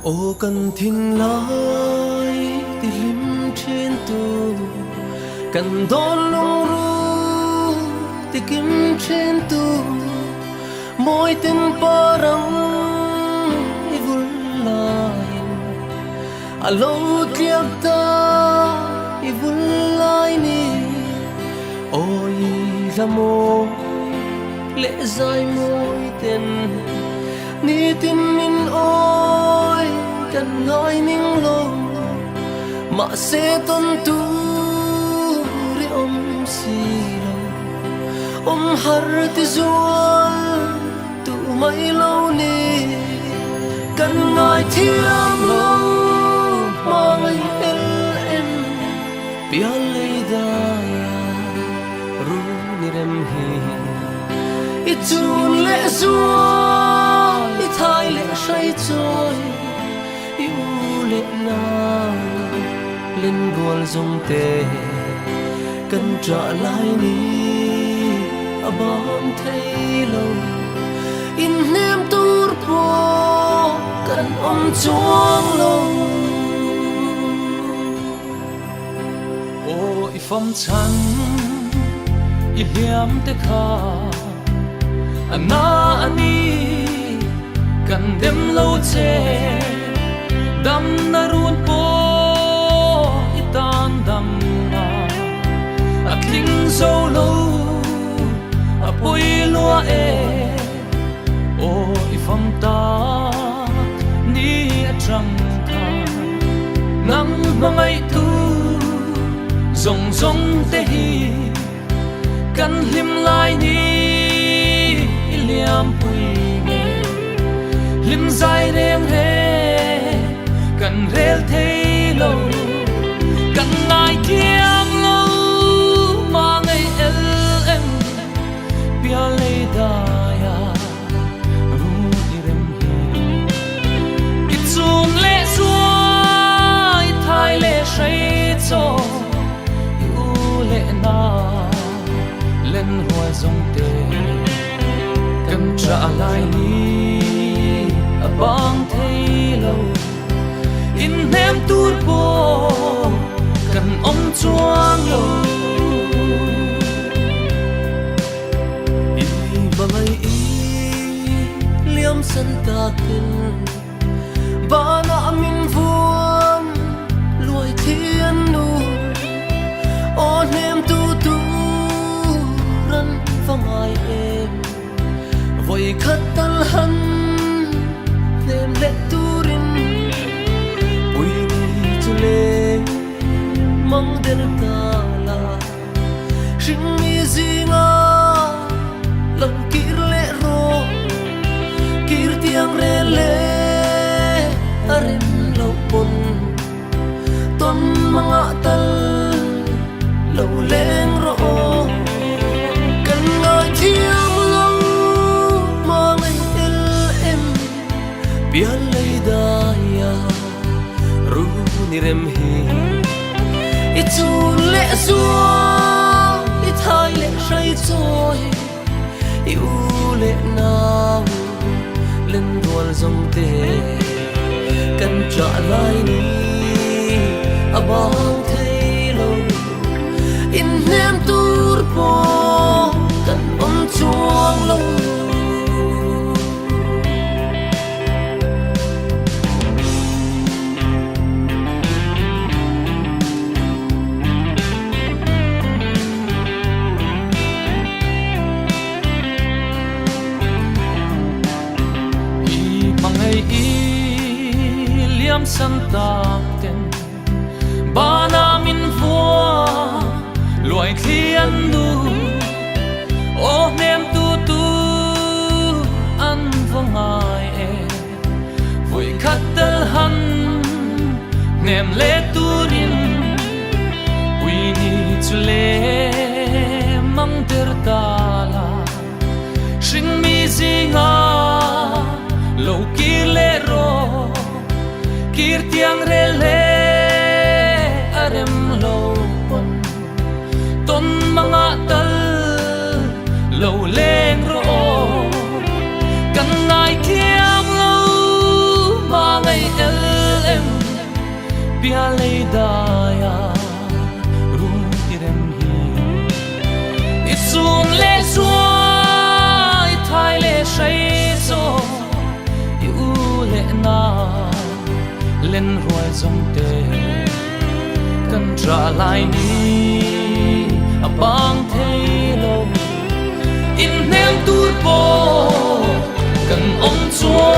ô cần thiên lai ti lim trên tu cần đón lung ru ti kim trên tu môi tin parang ivul lain alo tiap ta ivul laini oi lamo lệ dài môi tên ni tin min oi cần nói ninh lâu mà sẽ tôn tu để si lâu har ti zual tu mai lâu ni cần ngài thiam lâu mà ngày em bia lấy daya ru ni rem hi ít chun lệ zual ít thay lệ say trôi yêu lệ nào lên buồn dung tê cần trả lại ni abang thấy lâu in nem tur po cần chuang lâu ô ifam chan i hiam te kha ana ani kan dem lo che dam na run po itan dam na atling so lo apoi lo o ifam ta ni atang ka nang mangai tu zong zong te hi kan lim lai ni liam pui nge lim zai reng he kan rel thei lo kan ngai thiam lo ma ngai em bia le da ya ru di rem hi ichum le suai thai le shai cho yu le na len hoa zong te kan trả lại ni abang thấy lâu in nem tur po kan chuang lâu i bangai i liam san ta kin bana min vuam luai thiên nu o nem tu tu ran vangai em voi khát tal han nem le turin ui ni chule mang der ta la sing mi zinga lang kir le ro kir tiang re le arem lo pon ton mga tal lo leng ro kan ngai thiam bia lấy daya ru ni rem hi ít chun lệ xua ít hai lệ say trôi yêu lệ nào lên buồn dòng tê cần trả lại ni abang thấy lâu in nem tur po cần chuang lâu liam san ta ten ba na min vua loài thiên nu ô nem tu tu an vong ai vui khát tel han nem le turin uy ni chule mang ter ta la sing mi zinga lo ki le ro kir tiang re le arem lo pon ton mga tal lo leng ro kan ngai kiam lo ma ngai el bia lei daya ru ti rem hi i sun le suai thai le shai so i u le na len ruai zong te kan tra lai ni a bang thei lo in nem tu po kan om chua